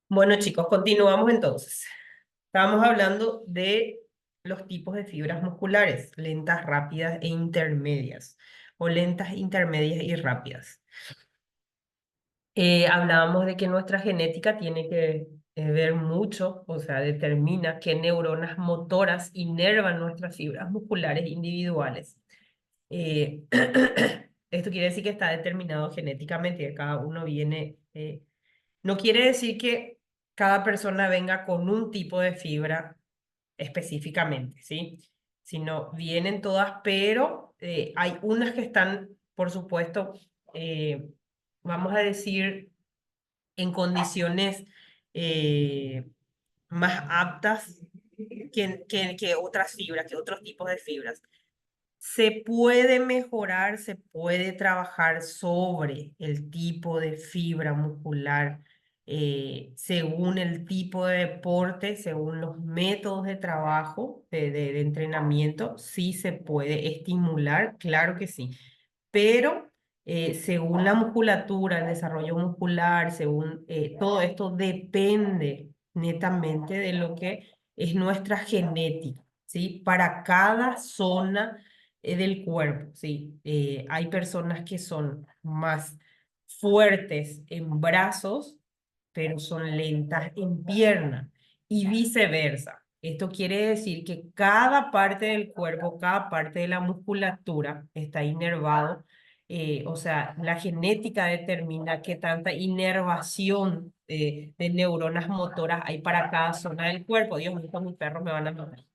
Bueno, chicos, continuamos entonces. Estábamos hablando de los tipos de fibras musculares, lentas, rápidas e intermedias, o lentas, intermedias y rápidas. Hablábamos de que nuestra genética tiene que ver mucho, o sea, determina qué neuronas motoras inervan nuestras fibras musculares individuales. Eh, Esto quiere decir que está determinado genéticamente, que cada uno viene. No quiere decir que cada persona venga con un tipo de fibra específicamente, ¿sí? Sino vienen todas, pero hay unas que están, por supuesto, eh, vamos a decir, en condiciones eh, más aptas que otras fibras, que otros tipos de fibras. Se puede mejorar, se puede trabajar sobre el tipo de fibra muscular según el tipo de deporte, según los métodos de trabajo, de entrenamiento, sí se puede estimular, claro que sí, pero según la musculatura, el desarrollo muscular, según todo esto depende netamente de lo que es nuestra genética, ¿sí? Para cada zona del cuerpo, ¿sí? Hay personas que son más fuertes en brazos, pero son lentas en pierna y viceversa. Esto quiere decir que cada parte del cuerpo, cada parte de la musculatura está inervado, o sea, la genética determina qué tanta inervación de neuronas motoras hay para cada zona del cuerpo. Dios mío, mis perros me van a matar.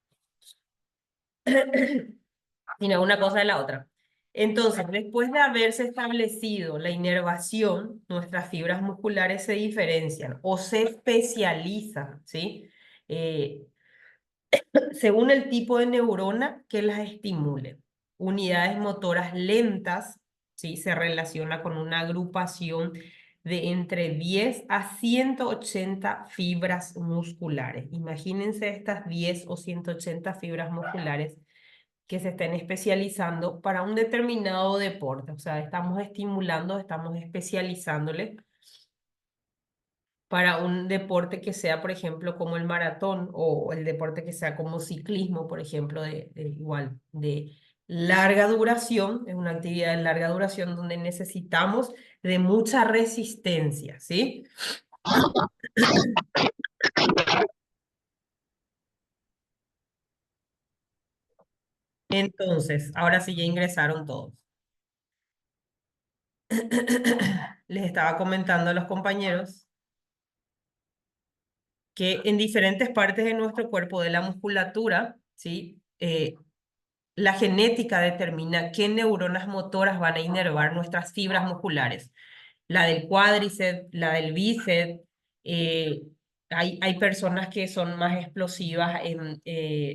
Sino una cosa de la otra. Entonces, después de haberse establecido la inervación, nuestras fibras musculares se diferencian o se especializan, ¿sí? Eh, Según el tipo de neurona que las estimule. Unidades motoras lentas, ¿sí? Se relaciona con una agrupación de entre 10 a 180 fibras musculares. Imagínense estas 10 o 180 fibras musculares que se estén especializando para un determinado deporte. O sea, estamos estimulando, estamos especializándole para un deporte que sea, por ejemplo, como el maratón o el deporte que sea como ciclismo, por ejemplo, igual, de larga duración, es una actividad de larga duración donde necesitamos de mucha resistencia, ¿sí? Entonces, ahora sí ya ingresaron todos. Les estaba comentando a los compañeros que en diferentes partes de nuestro cuerpo, de la musculatura, ¿sí? La genética determina qué neuronas motoras van a inervar nuestras fibras musculares. La del cuádriceps, la del bíceps. eh, hay personas que son más explosivas,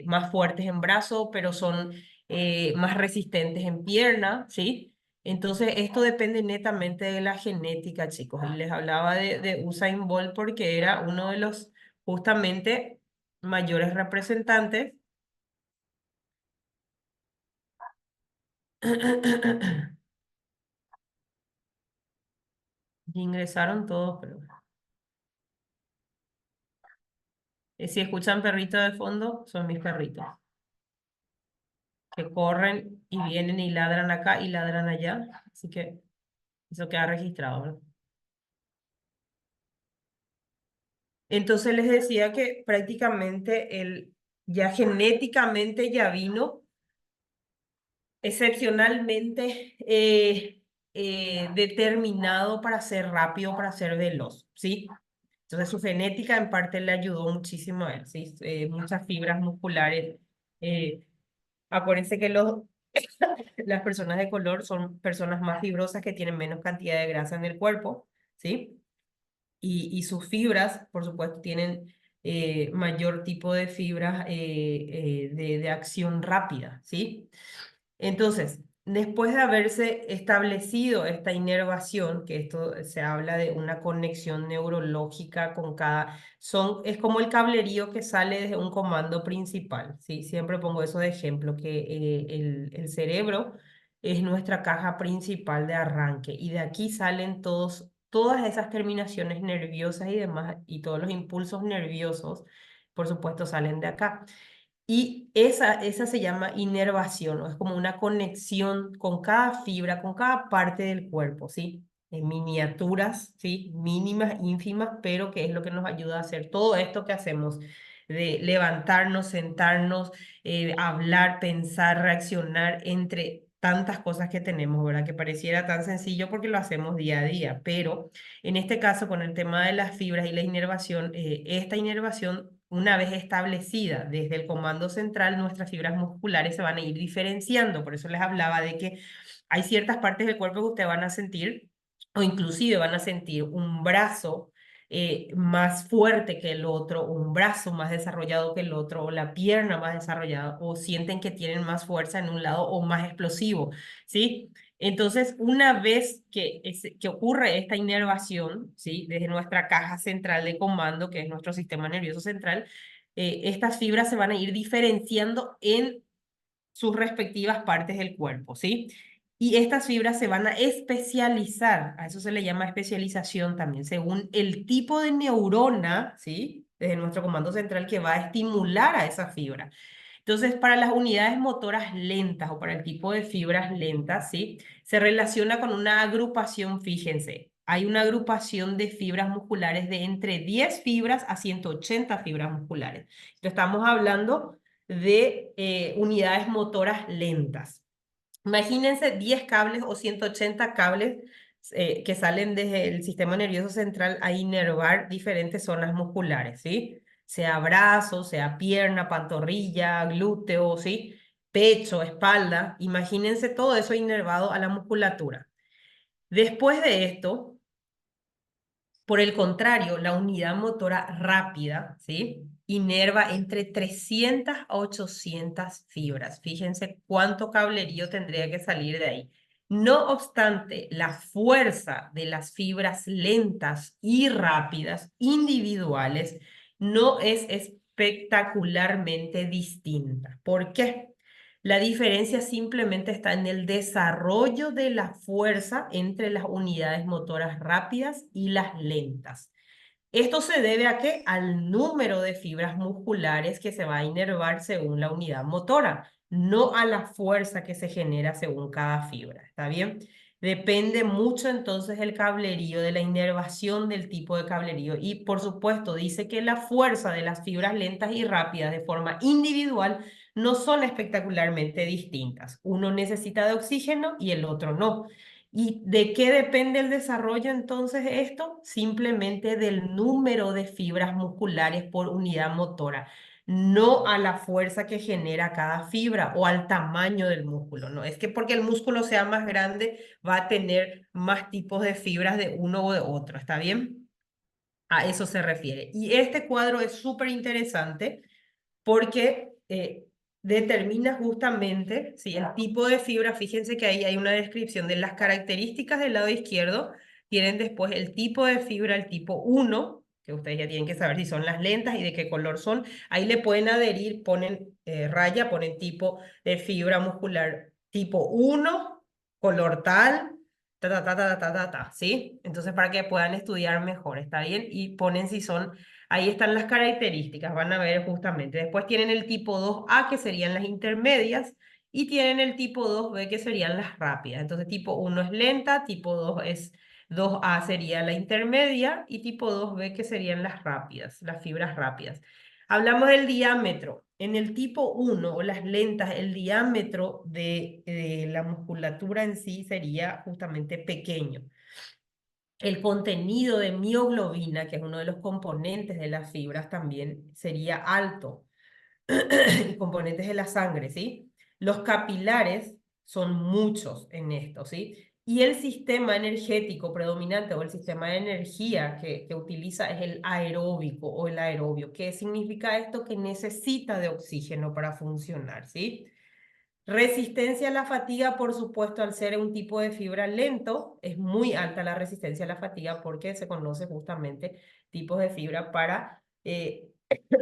más fuertes en brazo, pero son más resistentes en pierna, ¿sí? Entonces, esto depende netamente de la genética, chicos. Y les hablaba de Usain Bolt porque era uno de los justamente mayores representantes. Ingresaron todos, pero si escuchan perritos de fondo, son mis perritos, que corren y vienen y ladran acá y ladran allá. Así que eso queda registrado, ¿no? Entonces les decía que prácticamente él ya genéticamente ya vino excepcionalmente determinado para ser rápido, para ser veloz, ¿sí? Entonces su genética en parte le ayudó muchísimo a él, ¿sí? Muchas fibras musculares. eh, Acuérdense que las personas de color son personas más fibrosas que tienen menos cantidad de grasa en el cuerpo, ¿sí? Y sus fibras, por supuesto, tienen mayor tipo de fibras de acción rápida, ¿sí? Entonces, después de haberse establecido esta inervación, que esto se habla de una conexión neurológica con es como el cablerío que sale desde un comando principal, ¿sí? Siempre pongo eso de ejemplo, que el cerebro es nuestra caja principal de arranque y de aquí salen todos. todas esas terminaciones nerviosas y demás, y todos los impulsos nerviosos, por supuesto, salen de acá. Y esa se llama inervación, ¿no? Es como una conexión con cada fibra, con cada parte del cuerpo, ¿sí? En miniaturas, ¿sí? Mínimas, ínfimas, pero que es lo que nos ayuda a hacer todo esto que hacemos, de levantarnos, sentarnos, hablar, pensar, reaccionar entre tantas cosas que tenemos, ¿verdad? Que pareciera tan sencillo porque lo hacemos día a día, pero en este caso, con el tema de las fibras y la inervación, esta inervación, una vez establecida desde el comando central, nuestras fibras musculares se van a ir diferenciando. Por eso les hablaba de que hay ciertas partes del cuerpo que ustedes van a sentir, o inclusive van a sentir un brazo más fuerte que el otro, un brazo más desarrollado que el otro, o la pierna más desarrollada, o sienten que tienen más fuerza en un lado o más explosivo, ¿sí? Entonces, una vez que ocurre esta inervación, ¿sí? Desde nuestra caja central de comando, que es nuestro sistema nervioso central, estas fibras se van a ir diferenciando en sus respectivas partes del cuerpo, ¿sí? Y estas fibras se van a especializar, a eso se le llama especialización también, según el tipo de neurona, ¿sí? Desde nuestro comando central que va a estimular a esa fibra. Entonces, para las unidades motoras lentas o para el tipo de fibras lentas, ¿sí? Se relaciona con una agrupación, fíjense, hay una agrupación de fibras musculares de entre 10 fibras a 180 fibras musculares. Entonces, estamos hablando de unidades motoras lentas. Imagínense 10 cables o 180 cables que salen desde el sistema nervioso central a inervar diferentes zonas musculares, ¿sí? Sea brazo, sea pierna, pantorrilla, glúteo, ¿sí? Pecho, espalda. Imagínense todo eso inervado a la musculatura. Después de esto, por el contrario, la unidad motora rápida, ¿sí? Inerva entre 300 a 800 fibras. Fíjense cuánto cablerío tendría que salir de ahí. No obstante, la fuerza de las fibras lentas y rápidas individuales no es espectacularmente distinta. ¿Por qué? La diferencia simplemente está en el desarrollo de la fuerza entre las unidades motoras rápidas y las lentas. Esto se debe a qué? Al número de fibras musculares que se va a inervar según la unidad motora, no a la fuerza que se genera según cada fibra. ¿Está bien? Depende mucho entonces el cablerío, de la inervación del tipo de cablerío. Y por supuesto, dice que la fuerza de las fibras lentas y rápidas de forma individual no son espectacularmente distintas. Uno necesita de oxígeno y el otro no. ¿Y de qué depende el desarrollo entonces esto? Simplemente del número de fibras musculares por unidad motora, no a la fuerza que genera cada fibra o al tamaño del músculo, no es que porque el músculo sea más grande va a tener más tipos de fibras de uno o de otro, ¿está bien? A eso se refiere. Y este cuadro es súper interesante porque determina justamente, sí, el tipo de fibra. Fíjense que ahí hay una descripción de las características del lado izquierdo. Tienen después el tipo de fibra, el tipo 1, que ustedes ya tienen que saber si son las lentas y de qué color son. Ahí le pueden adherir, ponen raya, ponen tipo de fibra muscular tipo 1, color tal, ¿sí? Entonces, para que puedan estudiar mejor, ¿está bien? Y ponen si son. Ahí están las características, van a ver justamente. Después tienen el tipo 2A, que serían las intermedias, y tienen el tipo 2B, que serían las rápidas. Entonces, tipo 1 es lenta, tipo 2 es 2A sería la intermedia, y tipo 2B, que serían las rápidas, las fibras rápidas. Hablamos del diámetro. En el tipo 1 o las lentas, el diámetro de la musculatura en sí sería justamente pequeño. El contenido de mioglobina, que es uno de los componentes de las fibras, también sería alto. Y componentes de la sangre, ¿sí? Los capilares son muchos en esto, ¿sí? Y el sistema energético predominante o el sistema de energía que utiliza es el aeróbico o el aerobio. ¿Qué significa esto? Que necesita de oxígeno para funcionar, ¿sí? Resistencia a la fatiga, por supuesto, al ser un tipo de fibra lento, es muy alta la resistencia a la fatiga porque se conoce justamente tipos de fibra para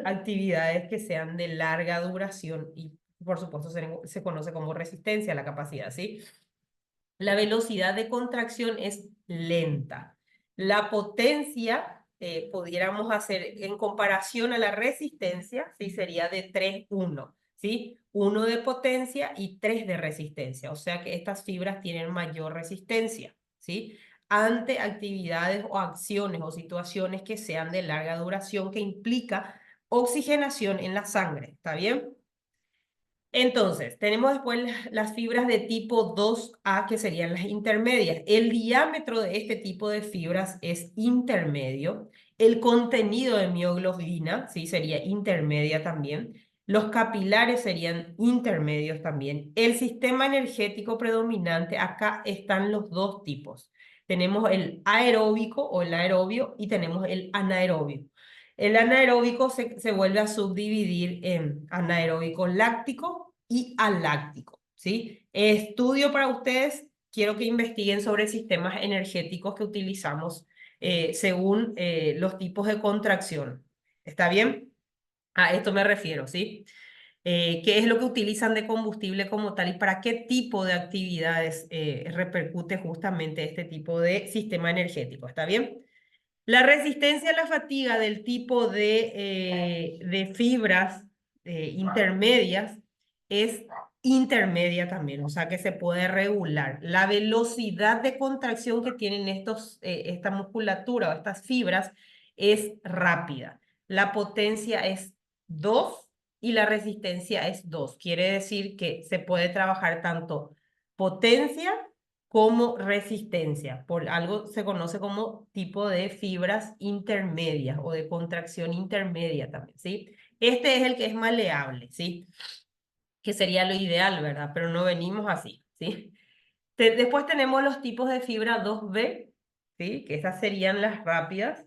actividades que sean de larga duración y, por supuesto, se conoce como resistencia a la capacidad, ¿sí? La velocidad de contracción es lenta. La potencia, pudiéramos hacer en comparación a la resistencia, ¿sí? Sería de 3:1, ¿sí? 1 de potencia y 3 de resistencia. O sea que estas fibras tienen mayor resistencia, ¿sí? Ante actividades o acciones o situaciones que sean de larga duración que implica oxigenación en la sangre. ¿Está bien? Entonces, tenemos después las fibras de tipo 2A, que serían las intermedias. El diámetro de este tipo de fibras es intermedio. El contenido de mioglobina, sí, sería intermedia también. Los capilares serían intermedios también. El sistema energético predominante, acá están los dos tipos. Tenemos el aeróbico o el aerobio y tenemos el anaerobio. El anaeróbico se vuelve a subdividir en anaeróbico láctico y aláctico, ¿sí? Estudio para ustedes, quiero que investiguen sobre sistemas energéticos que utilizamos según los tipos de contracción. ¿Está bien? A esto me refiero, ¿sí? ¿Qué es lo que utilizan de combustible como tal y para qué tipo de actividades repercute justamente este tipo de sistema energético? ¿Está bien? La resistencia a la fatiga del tipo de fibras intermedias es intermedia también, o sea que se puede regular. La velocidad de contracción que tienen esta musculatura o estas fibras es rápida. La potencia es 2 y la resistencia es 2. Quiere decir que se puede trabajar tanto potencia como resistencia. Por algo se conoce como tipo de fibras intermedias o de contracción intermedia también, ¿sí? Este es el que es maleable, ¿sí? Que sería lo ideal, ¿verdad? Pero no venimos así, ¿sí? Después tenemos los tipos de fibra 2B, ¿sí? Que esas serían las rápidas.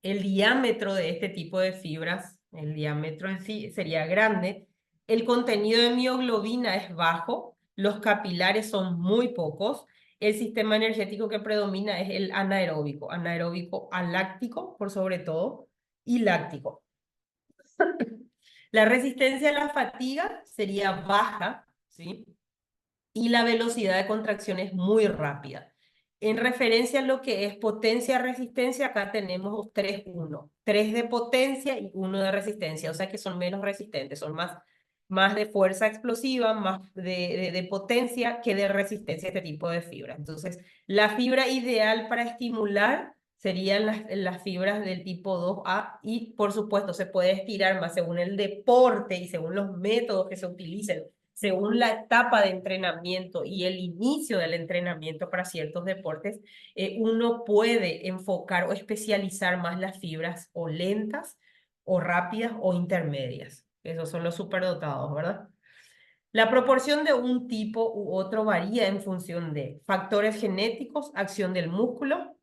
El diámetro de este tipo de fibras, el diámetro en sí sería grande. El contenido de mioglobina es bajo, los capilares son muy pocos. El sistema energético que predomina es el anaeróbico aláctico por sobre todo, y láctico. La resistencia a la fatiga sería baja, ¿sí? Y la velocidad de contracción es muy rápida. En referencia a lo que es potencia-resistencia, acá tenemos 3:1. 3 de potencia y 1 de resistencia, o sea que son menos resistentes, son más de fuerza explosiva, más de potencia que de resistencia este tipo de fibra. Entonces, la fibra ideal para estimular serían las fibras del tipo 2A y, por supuesto, se puede estirar más según el deporte y según los métodos que se utilicen según la etapa de entrenamiento y el inicio del entrenamiento para ciertos deportes, uno puede enfocar o especializar más las fibras o lentas o rápidas o intermedias. Esos son los superdotados, ¿verdad? La proporción de un tipo u otro varía en función de factores genéticos, acción del músculo,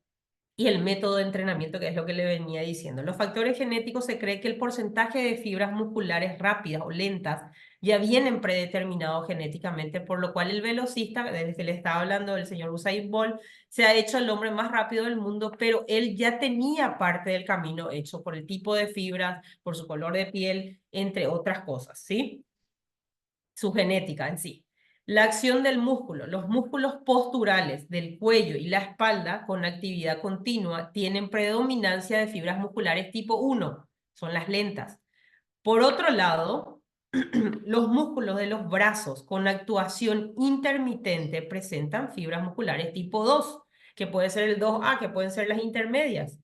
y el método de entrenamiento, que es lo que le venía diciendo. Los factores genéticos se cree que el porcentaje de fibras musculares rápidas o lentas ya vienen predeterminados genéticamente, por lo cual el velocista, desde que le estaba hablando del señor Usain Bolt, se ha hecho el hombre más rápido del mundo, pero él ya tenía parte del camino hecho por el tipo de fibras, por su color de piel, entre otras cosas, ¿sí? Su genética en sí. La acción del músculo. Los músculos posturales del cuello y la espalda con actividad continua tienen predominancia de fibras musculares tipo 1, son las lentas. Por otro lado, los músculos de los brazos con actuación intermitente presentan fibras musculares tipo 2, que puede ser el 2A, que pueden ser las intermedias.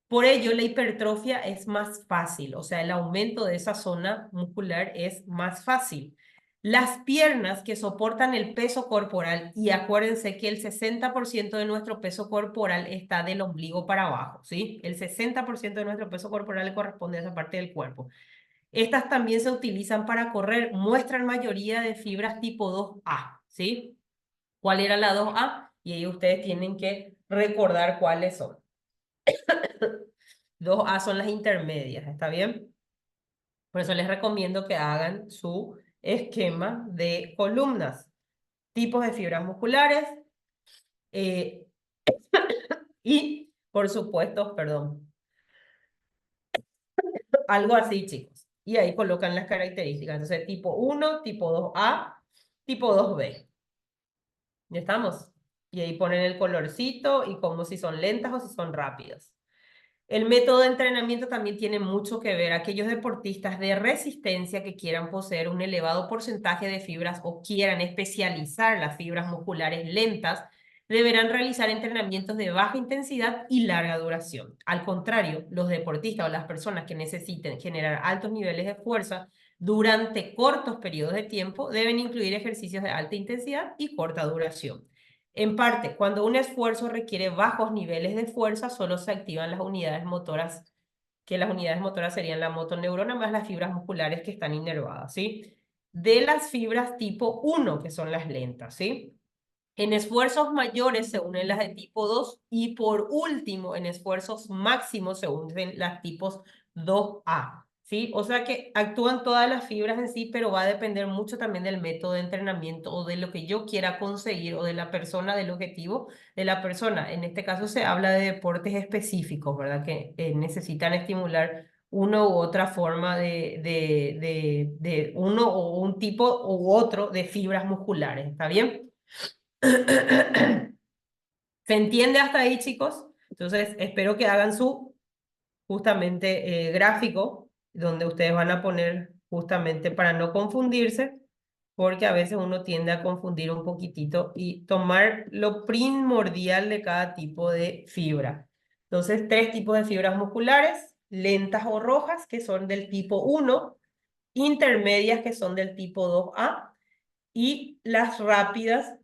Por ello, la hipertrofia es más fácil, o sea, el aumento de esa zona muscular es más fácil. Las piernas que soportan el peso corporal, y acuérdense que el 60% de nuestro peso corporal está del ombligo para abajo, ¿sí? El 60% de nuestro peso corporal le corresponde a esa parte del cuerpo. Estas también se utilizan para correr, muestran mayoría de fibras tipo 2A, ¿sí? ¿Cuál era la 2A? Y ahí ustedes tienen que recordar cuáles son. 2A son las intermedias, ¿está bien? Por eso les recomiendo que hagan su esquema de columnas, tipos de fibras musculares eh, y, por supuesto, perdón, algo así, chicos. Y ahí colocan las características. Entonces, tipo 1, tipo 2A, tipo 2B. ¿Ya estamos? Y ahí ponen el colorcito y como si son lentas o si son rápidas. El método de entrenamiento también tiene mucho que ver. Aquellos deportistas de resistencia que quieran poseer un elevado porcentaje de fibras o quieran especializar las fibras musculares lentas, deberán realizar entrenamientos de baja intensidad y larga duración. Al contrario, los deportistas o las personas que necesiten generar altos niveles de fuerza durante cortos periodos de tiempo deben incluir ejercicios de alta intensidad y corta duración. En parte, cuando un esfuerzo requiere bajos niveles de fuerza, solo se activan las unidades motoras, que las unidades motoras serían la motoneurona más las fibras musculares que están inervadas, ¿sí? De las fibras tipo 1, que son las lentas, ¿sí? En esfuerzos mayores se unen las de tipo 2 y por último, en esfuerzos máximos se unen las tipos 2A, ¿sí? O sea que actúan todas las fibras en sí, pero va a depender mucho también del método de entrenamiento o de lo que yo quiera conseguir o de la persona, del objetivo de la persona. En este caso se habla de deportes específicos, ¿verdad? Que necesitan estimular una u otra forma de uno o un tipo u otro de fibras musculares, ¿está bien? ¿Se entiende hasta ahí, chicos? Entonces, espero que hagan su justamente gráfico donde ustedes van a poner justamente para no confundirse, porque a veces uno tiende a confundir un poquitito y tomar lo primordial de cada tipo de fibra. Entonces, tres tipos de fibras musculares, lentas o rojas, que son del tipo 1, intermedias, que son del tipo 2A, y las rápidas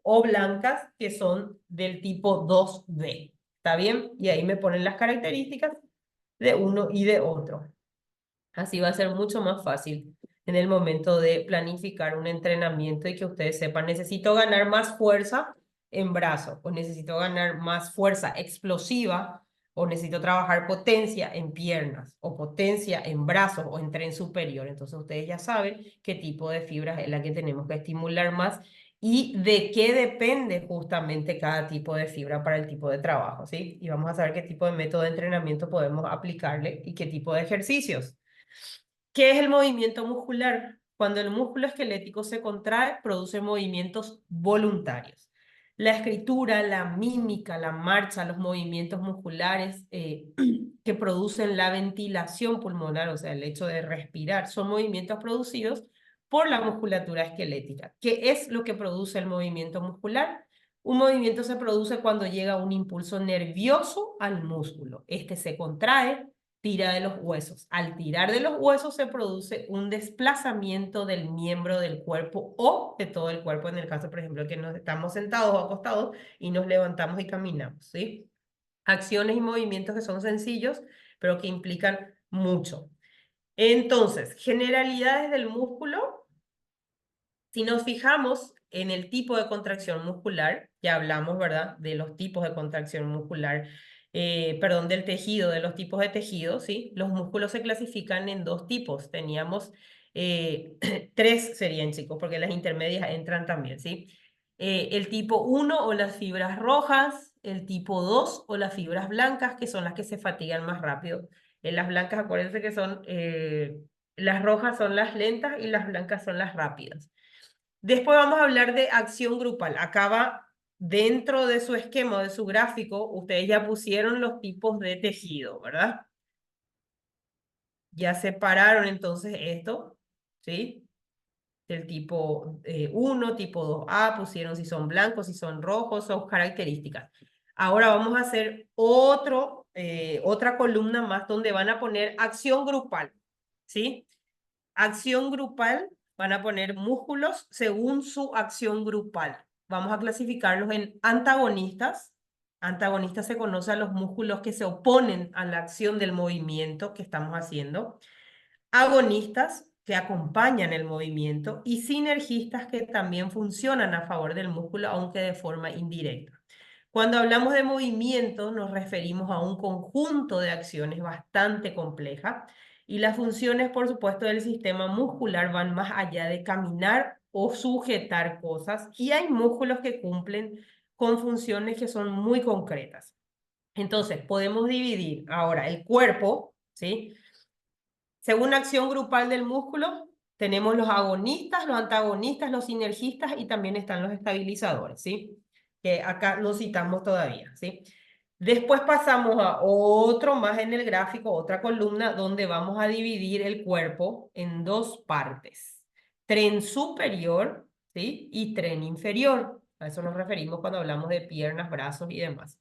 o blancas que son del tipo 2B. ¿Está bien? Y ahí me ponen las características de uno y de otro. Así va a ser mucho más fácil en el momento de planificar un entrenamiento y que ustedes sepan, necesito ganar más fuerza en brazo, o necesito ganar más fuerza explosiva, o necesito trabajar potencia en piernas, o potencia en brazos, o en tren superior. Entonces ustedes ya saben qué tipo de fibras es la que tenemos que estimular más y de qué depende justamente cada tipo de fibra para el tipo de trabajo, ¿sí? Y vamos a saber qué tipo de método de entrenamiento podemos aplicarle y qué tipo de ejercicios. ¿Qué es el movimiento muscular? Cuando el músculo esquelético se contrae, produce movimientos voluntarios. La escritura, la mímica, la marcha, los movimientos musculares que producen la ventilación pulmonar, o sea, el hecho de respirar, son movimientos producidos por la musculatura esquelética. ¿Qué es lo que produce el movimiento muscular? Un movimiento se produce cuando llega un impulso nervioso al músculo. Este se contrae, tira de los huesos. Al tirar de los huesos se produce un desplazamiento del miembro del cuerpo o de todo el cuerpo, en el caso, por ejemplo, que nos estamos sentados o acostados y nos levantamos y caminamos, ¿sí? Acciones y movimientos que son sencillos, pero que implican mucho. Entonces, generalidades del músculo. Si nos fijamos en el tipo de contracción muscular, ya hablamos, ¿verdad? De los tipos de contracción muscular, perdón, del tejido, de los tipos de tejido, ¿sí? Los músculos se clasifican en dos tipos. Teníamos tres serían, chicos, porque las intermedias entran también, ¿sí? El tipo 1 o las fibras rojas, el tipo 2 o las fibras blancas, que son las que se fatigan más rápido. En las blancas, acuérdense que son, las rojas son las lentas y las blancas son las rápidas. Después vamos a hablar de acción grupal. Acá va dentro de su esquema, de su gráfico, ustedes ya pusieron los tipos de tejido, ¿verdad? Ya separaron entonces esto, ¿sí? Del tipo 1, tipo 2A, pusieron si son blancos, si son rojos, son características. Ahora vamos a hacer otra columna más donde van a poner acción grupal, ¿sí? Acción grupal, van a poner músculos según su acción grupal. Vamos a clasificarlos en antagonistas. Antagonistas se conocen a los músculos que se oponen a la acción del movimiento que estamos haciendo. Agonistas, que acompañan el movimiento. Y sinergistas, que también funcionan a favor del músculo, aunque de forma indirecta. Cuando hablamos de movimiento, nos referimos a un conjunto de acciones bastante compleja y las funciones, por supuesto, del sistema muscular van más allá de caminar o sujetar cosas y hay músculos que cumplen con funciones que son muy concretas. Entonces, podemos dividir ahora el cuerpo, ¿sí? Según acción grupal del músculo, tenemos los agonistas, los antagonistas, los sinergistas y también están los estabilizadores, ¿sí? Que acá no citamos todavía, ¿sí? Después pasamos a otro más en el gráfico, otra columna, donde vamos a dividir el cuerpo en dos partes. Tren superior, ¿sí? Y tren inferior. A eso nos referimos cuando hablamos de piernas, brazos y demás.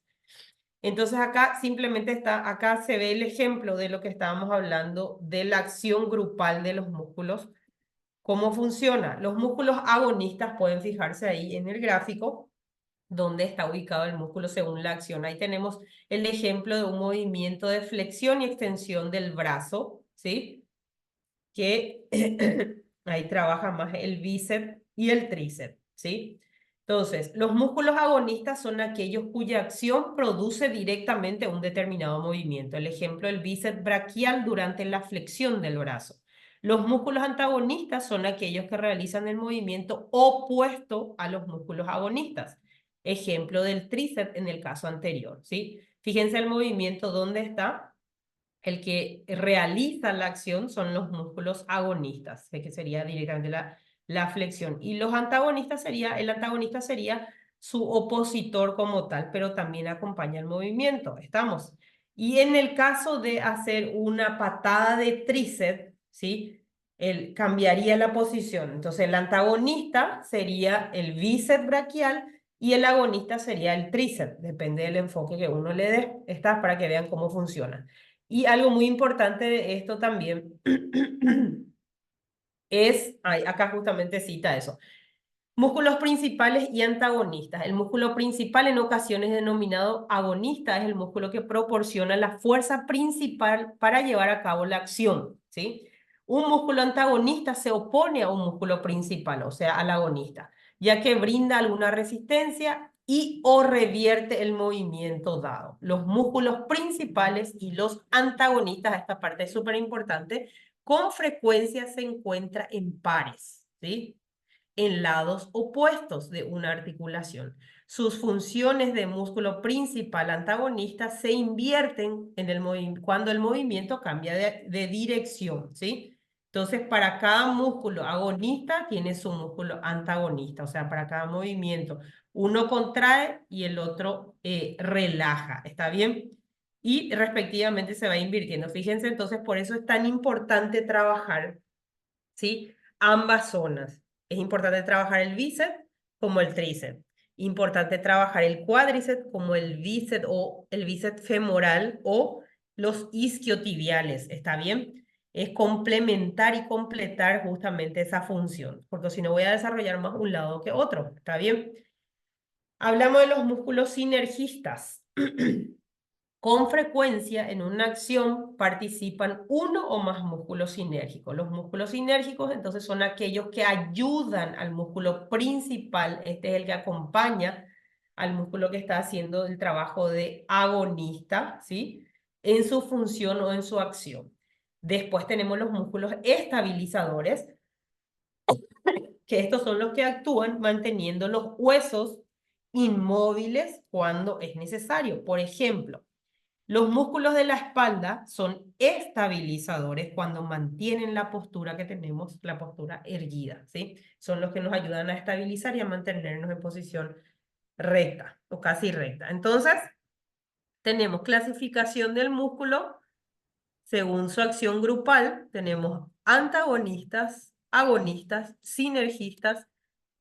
Entonces acá simplemente está, acá se ve el ejemplo de lo que estábamos hablando de la acción grupal de los músculos. ¿Cómo funciona? Los músculos agonistas pueden fijarse ahí en el gráfico dónde está ubicado el músculo según la acción. Ahí tenemos el ejemplo de un movimiento de flexión y extensión del brazo, ¿sí? Que ahí trabaja más el bíceps y el tríceps, ¿sí? Entonces, los músculos agonistas son aquellos cuya acción produce directamente un determinado movimiento. El ejemplo, el bíceps braquial durante la flexión del brazo. Los músculos antagonistas son aquellos que realizan el movimiento opuesto a los músculos agonistas. Ejemplo del tríceps en el caso anterior, ¿sí? Fíjense el movimiento, ¿dónde está? El que realiza la acción son los músculos agonistas, que sería directamente la flexión. Y los antagonistas el antagonista sería su opositor como tal, pero también acompaña el movimiento. ¿Estamos? Y en el caso de hacer una patada de tríceps, ¿sí? Él cambiaría la posición. Entonces el antagonista sería el bíceps braquial y el agonista sería el tríceps. Depende del enfoque que uno le dé. Está para que vean cómo funciona. Y algo muy importante de esto también es, acá justamente cita eso, músculos principales y antagonistas. El músculo principal en ocasiones denominado agonista es el músculo que proporciona la fuerza principal para llevar a cabo la acción, ¿sí? Un músculo antagonista se opone a un músculo principal, o sea, al agonista, ya que brinda alguna resistencia y o revierte el movimiento dado. Los músculos principales y los antagonistas, esta parte es súper importante, con frecuencia se encuentra en pares, ¿sí? En lados opuestos de una articulación. Sus funciones de músculo principal antagonista se invierten en cuando el movimiento cambia de dirección, ¿sí? Entonces, para cada músculo agonista tiene su músculo antagonista, o sea, para cada movimiento, uno contrae y el otro relaja, ¿está bien? Y respectivamente se va invirtiendo. Fíjense, entonces, por eso es tan importante trabajar, ¿sí? Ambas zonas. Es importante trabajar el bíceps como el tríceps. Importante trabajar el cuádriceps como el bíceps o el bíceps femoral o los isquiotibiales. ¿Está bien? Es complementar y completar justamente esa función, porque si no voy a desarrollar más un lado que otro. ¿Está bien? Hablamos de los músculos sinergistas. Con frecuencia en una acción participan uno o más músculos sinérgicos. Los músculos sinérgicos entonces son aquellos que ayudan al músculo principal, este es el que acompaña al músculo que está haciendo el trabajo de agonista, ¿sí? En su función o en su acción. Después tenemos los músculos estabilizadores, que estos son los que actúan manteniendo los huesos inmóviles cuando es necesario. Por ejemplo, los músculos de la espalda son estabilizadores cuando mantienen la postura que tenemos, la postura erguida, ¿sí? Son los que nos ayudan a estabilizar y a mantenernos en posición recta o casi recta. Entonces, tenemos clasificación del músculo según su acción grupal. Tenemos antagonistas, agonistas, sinergistas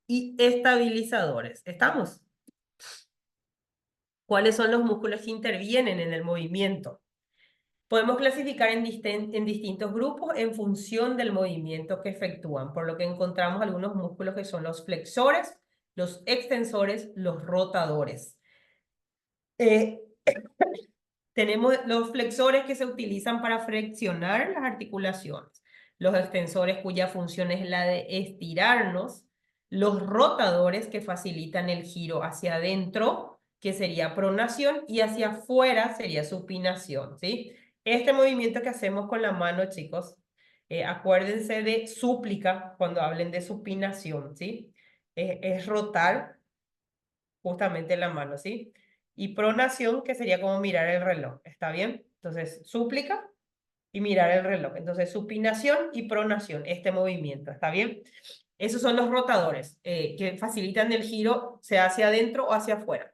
y estabilizadores. ¿Estamos? ¿Cuáles son los músculos que intervienen en el movimiento? Podemos clasificar en distintos grupos en función del movimiento que efectúan, por lo que encontramos algunos músculos que son los flexores, los extensores, los rotadores. Eh, Tenemos los flexores que se utilizan para flexionar las articulaciones, los extensores cuya función es la de estirarnos, los rotadores que facilitan el giro hacia adentro, que sería pronación, y hacia afuera sería supinación, ¿sí? Este movimiento que hacemos con la mano, chicos, acuérdense de súplica cuando hablen de supinación, ¿sí? Es rotar justamente la mano, ¿sí? Y pronación, que sería como mirar el reloj, ¿está bien? Entonces, súplica y mirar el reloj. Entonces, supinación y pronación, este movimiento, ¿está bien? Esos son los rotadores que facilitan el giro, sea hacia adentro o hacia afuera.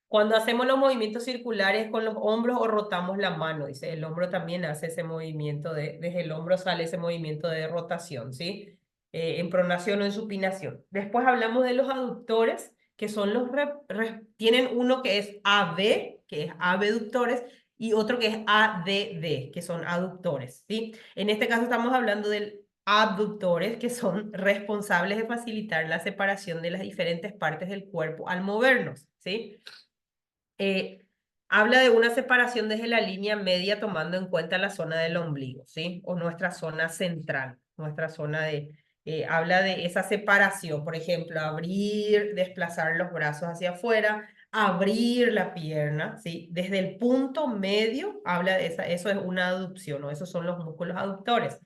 Cuando hacemos los movimientos circulares con los hombros o rotamos la mano, dice, el hombro también hace ese movimiento desde el hombro sale ese movimiento de rotación, ¿sí? En pronación o en supinación. Después hablamos de los aductores, que son tienen uno que es AB, que es abductores, y otro que es ADD, que son aductores, ¿sí? En este caso estamos hablando del abductores, que son responsables de facilitar la separación de las diferentes partes del cuerpo al movernos, ¿sí? eh, Habla de una separación desde la línea media tomando en cuenta la zona del ombligo, ¿sí? O nuestra zona central, nuestra zona habla de esa separación, por ejemplo, abrir, desplazar los brazos hacia afuera, abrir la pierna, ¿sí? Desde el punto medio habla de esa, eso es una aducción, ¿no? Esos son los músculos aductores.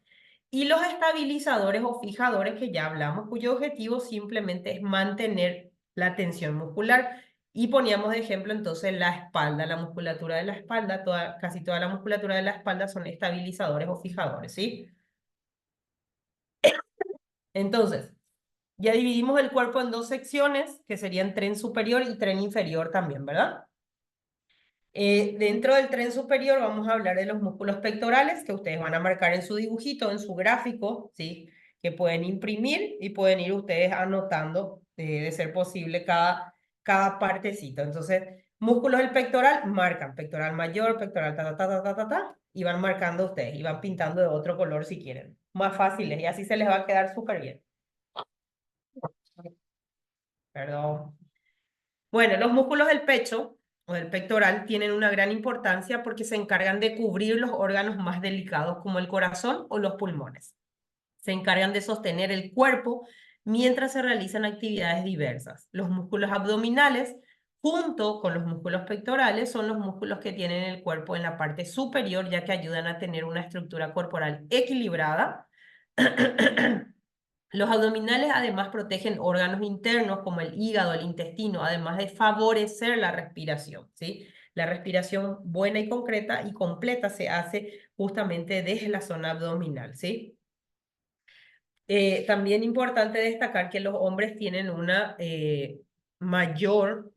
Y los estabilizadores o fijadores que ya hablamos, cuyo objetivo simplemente es mantener la tensión muscular. Y poníamos de ejemplo entonces la espalda, la musculatura de la espalda, casi toda la musculatura de la espalda son estabilizadores o fijadores, ¿sí? Entonces, ya dividimos el cuerpo en dos secciones, que serían tren superior y tren inferior también, ¿verdad? Dentro del tren superior vamos a hablar de los músculos pectorales, que ustedes van a marcar en su dibujito, en su gráfico, ¿sí? Que pueden imprimir y pueden ir ustedes anotando, de ser posible, cada partecito. Entonces, músculos del pectoral, marcan pectoral mayor, pectoral ta, ta, ta, ta, ta, ta, ta, y van marcando ustedes, y van pintando de otro color si quieren. Más fáciles, y así se les va a quedar súper bien. Perdón. Bueno, los músculos del pecho o del pectoral tienen una gran importancia porque se encargan de cubrir los órganos más delicados como el corazón o los pulmones. Se encargan de sostener el cuerpo mientras se realizan actividades diversas. Los músculos abdominales, junto con los músculos pectorales, son los músculos que tienen el cuerpo en la parte superior, ya que ayudan a tener una estructura corporal equilibrada. Los abdominales además protegen órganos internos como el hígado, el intestino, además de favorecer la respiración, ¿sí? La respiración buena y concreta y completa se hace justamente desde la zona abdominal, ¿sí? También importante destacar que los hombres tienen una mayor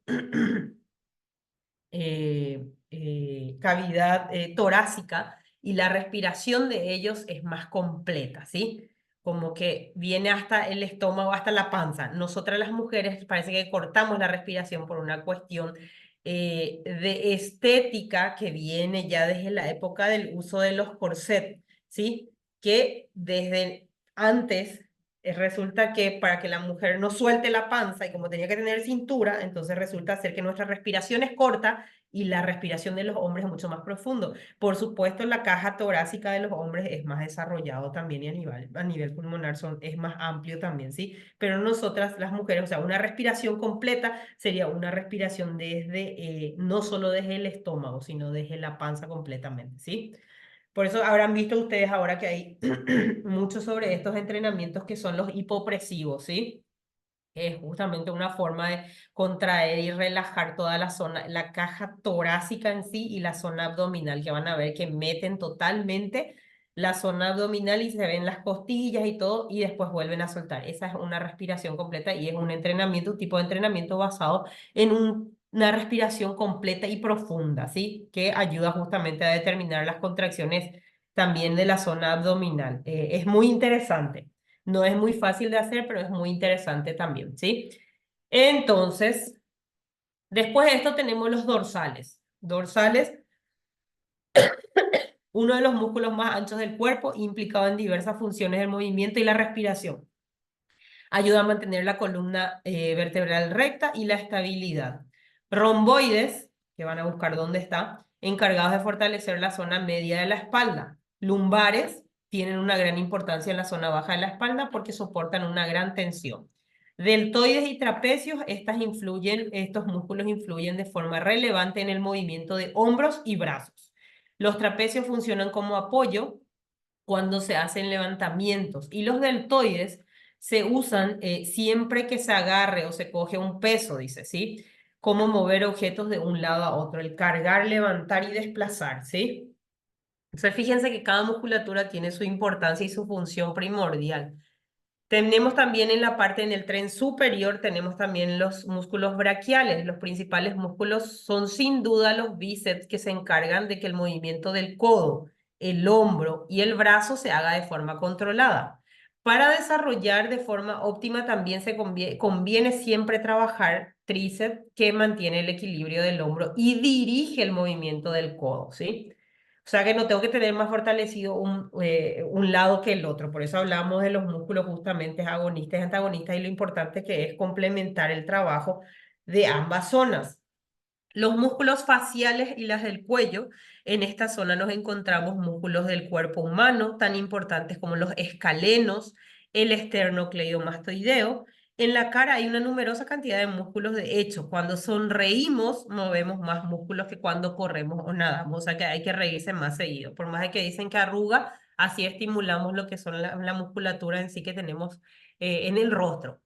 cavidad torácica y la respiración de ellos es más completa, ¿sí? Como que viene hasta el estómago, hasta la panza. Nosotras las mujeres parece que cortamos la respiración por una cuestión de estética que viene ya desde la época del uso de los corsets, ¿sí? Que desde antes resulta que para que la mujer no suelte la panza y como tenía que tener cintura, entonces resulta ser que nuestra respiración es corta y la respiración de los hombres es mucho más profundo. Por supuesto, la caja torácica de los hombres es más desarrollado también y a nivel pulmonar es más amplio también, ¿sí? Pero nosotras, las mujeres, o sea, una respiración completa sería una respiración desde, no solo desde el estómago, sino desde la panza completamente, ¿sí? Por eso habrán visto ustedes ahora que hay mucho sobre estos entrenamientos que son los hipopresivos, ¿sí? Es justamente una forma de contraer y relajar toda la zona, la caja torácica en sí y la zona abdominal, que van a ver que meten totalmente la zona abdominal y se ven las costillas y todo, y después vuelven a soltar. Esa es una respiración completa y es un entrenamiento, un tipo de entrenamiento basado en una respiración completa y profunda, ¿sí? Que ayuda justamente a determinar las contracciones también de la zona abdominal. Es muy interesante. No es muy fácil de hacer, pero es muy interesante también, ¿sí? Entonces, después de esto tenemos los dorsales. Dorsales, uno de los músculos más anchos del cuerpo, implicado en diversas funciones del movimiento y la respiración. Ayuda a mantener la columna vertebral recta y la estabilidad. Romboides, que van a buscar dónde está, encargados de fortalecer la zona media de la espalda. Lumbares tienen una gran importancia en la zona baja de la espalda porque soportan una gran tensión. Deltoides y trapecios, estos músculos influyen de forma relevante en el movimiento de hombros y brazos. Los trapecios funcionan como apoyo cuando se hacen levantamientos y los deltoides se usan siempre que se agarre o se coge un peso, dice, ¿sí? Como mover objetos de un lado a otro, el cargar, levantar y desplazar, ¿sí? Entonces, fíjense que cada musculatura tiene su importancia y su función primordial. Tenemos también en la parte, en el tren superior, tenemos también los músculos braquiales. Los principales músculos son sin duda los bíceps que se encargan de que el movimiento del codo, el hombro y el brazo se haga de forma controlada. Para desarrollar de forma óptima también conviene siempre trabajar tríceps que mantiene el equilibrio del hombro y dirige el movimiento del codo, ¿sí? O sea que no tengo que tener más fortalecido un lado que el otro. Por eso hablamos de los músculos justamente agonistas y antagonistas y lo importante que es complementar el trabajo de ambas zonas. Los músculos faciales y las del cuello, en esta zona nos encontramos músculos del cuerpo humano, tan importantes como los escalenos, el esternocleidomastoideo. En la cara hay una numerosa cantidad de músculos. De hecho, cuando sonreímos, movemos más músculos que cuando corremos o nadamos. O sea que hay que reírse más seguido. Por más de que dicen que arruga, así estimulamos lo que son la musculatura en sí que tenemos en el rostro.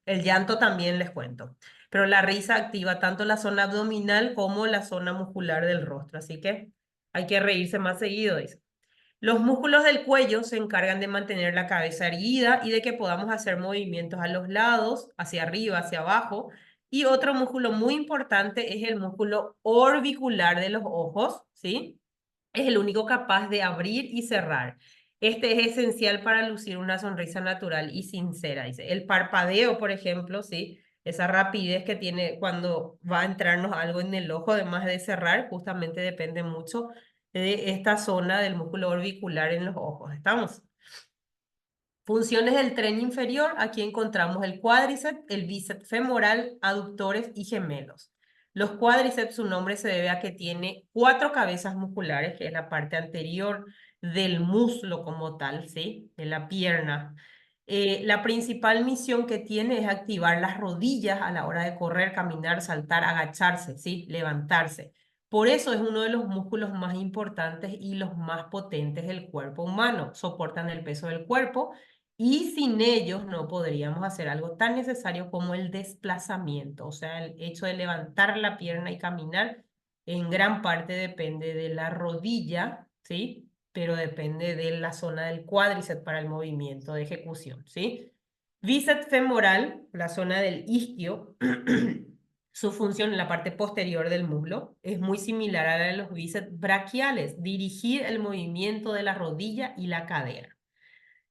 El llanto también les cuento, pero la risa activa tanto la zona abdominal como la zona muscular del rostro, así que hay que reírse más seguido, dice. Los músculos del cuello se encargan de mantener la cabeza erguida y de que podamos hacer movimientos a los lados, hacia arriba, hacia abajo. Y otro músculo muy importante es el músculo orbicular de los ojos, ¿sí? Es el único capaz de abrir y cerrar. Este es esencial para lucir una sonrisa natural y sincera, dice. El parpadeo, por ejemplo, ¿sí? Esa rapidez que tiene cuando va a entrarnos algo en el ojo, además de cerrar, justamente depende mucho de esta zona del músculo orbicular en los ojos. ¿Estamos? Funciones del tren inferior, aquí encontramos el cuádriceps, el bíceps femoral, aductores y gemelos. Los cuádriceps, su nombre se debe a que tiene 4 cabezas musculares, que es la parte anterior del muslo como tal, ¿sí? De la pierna. La principal misión que tiene es activar las rodillas a la hora de correr, caminar, saltar, agacharse, ¿sí? Levantarse. Por eso es uno de los músculos más importantes y los más potentes del cuerpo humano. Soportan el peso del cuerpo y sin ellos no podríamos hacer algo tan necesario como el desplazamiento, o sea, el hecho de levantar la pierna y caminar en gran parte depende de la rodilla, ¿sí? Pero depende de la zona del cuádriceps para el movimiento de ejecución, ¿sí? Bíceps femoral, la zona del isquio, su función en la parte posterior del muslo es muy similar a la de los bíceps braquiales, dirigir el movimiento de la rodilla y la cadera.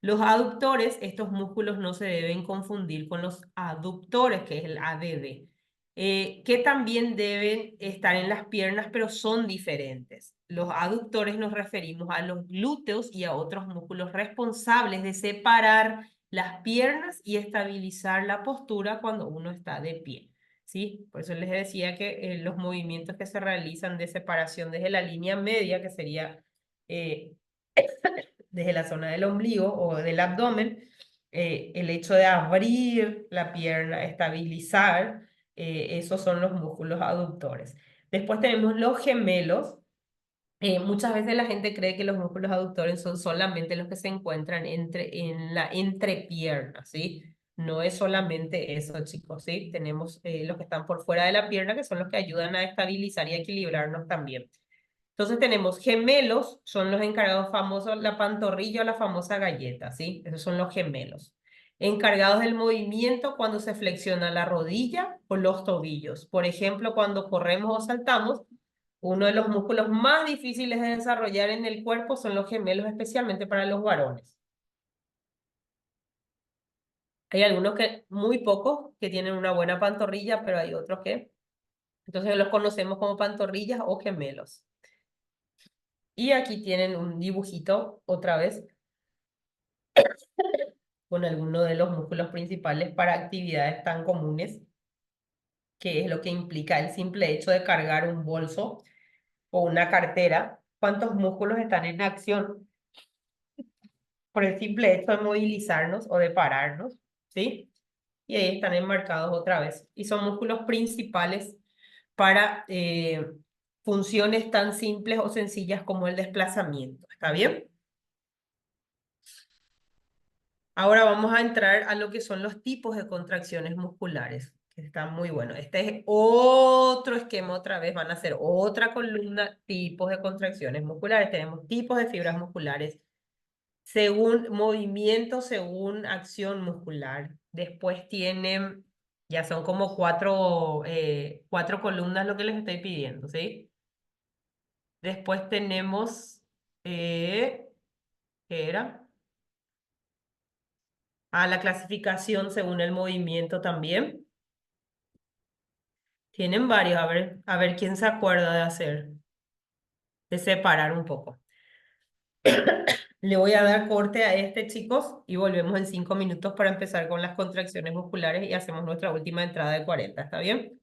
Los aductores, estos músculos no se deben confundir con los aductores, que es el ADD, que también deben estar en las piernas, pero son diferentes. Los aductores nos referimos a los glúteos y a otros músculos responsables de separar las piernas y estabilizar la postura cuando uno está de pie. ¿Sí? Por eso les decía que los movimientos que se realizan de separación desde la línea media, que sería eh, desde la zona del ombligo o del abdomen, el hecho de abrir la pierna, estabilizar, esos son los músculos aductores. Después tenemos los gemelos. Muchas veces la gente cree que los músculos aductores son solamente los que se encuentran en la entrepierna, ¿sí? No es solamente eso, chicos, ¿sí? Tenemos los que están por fuera de la pierna, que son los que ayudan a estabilizar y equilibrarnos también. Entonces tenemos gemelos, son los encargados famosos, la pantorrilla o la famosa galleta, ¿sí? Esos son los gemelos. Encargados del movimiento cuando se flexiona la rodilla o los tobillos. Por ejemplo, cuando corremos o saltamos, uno de los músculos más difíciles de desarrollar en el cuerpo son los gemelos, especialmente para los varones. Hay algunos que, muy pocos, que tienen una buena pantorrilla, pero hay otros que, entonces los conocemos como pantorrillas o gemelos. Y aquí tienen un dibujito, otra vez, con alguno de los músculos principales para actividades tan comunes, que es lo que implica el simple hecho de cargar un bolso o una cartera. ¿Cuántos músculos están en acción por el simple hecho de movilizarnos o de pararnos? ¿Sí? Y ahí están enmarcados otra vez. Y son músculos principales para funciones tan simples o sencillas como el desplazamiento. ¿Está bien? Ahora vamos a entrar a lo que son los tipos de contracciones musculares, que está muy bueno. Este es otro esquema otra vez, van a ser otra columna, tipos de contracciones musculares. Tenemos tipos de fibras musculares según movimiento, según acción muscular. Después tienen, ya son como cuatro columnas lo que les estoy pidiendo, ¿sí? Después tenemos, ¿qué era? La clasificación según el movimiento también. Tienen varios, a ver quién se acuerda de hacer, de separar un poco. Le voy a dar corte a este, chicos, y volvemos en 5 minutos para empezar con las contracciones musculares y hacemos nuestra última entrada de 40. ¿Está bien?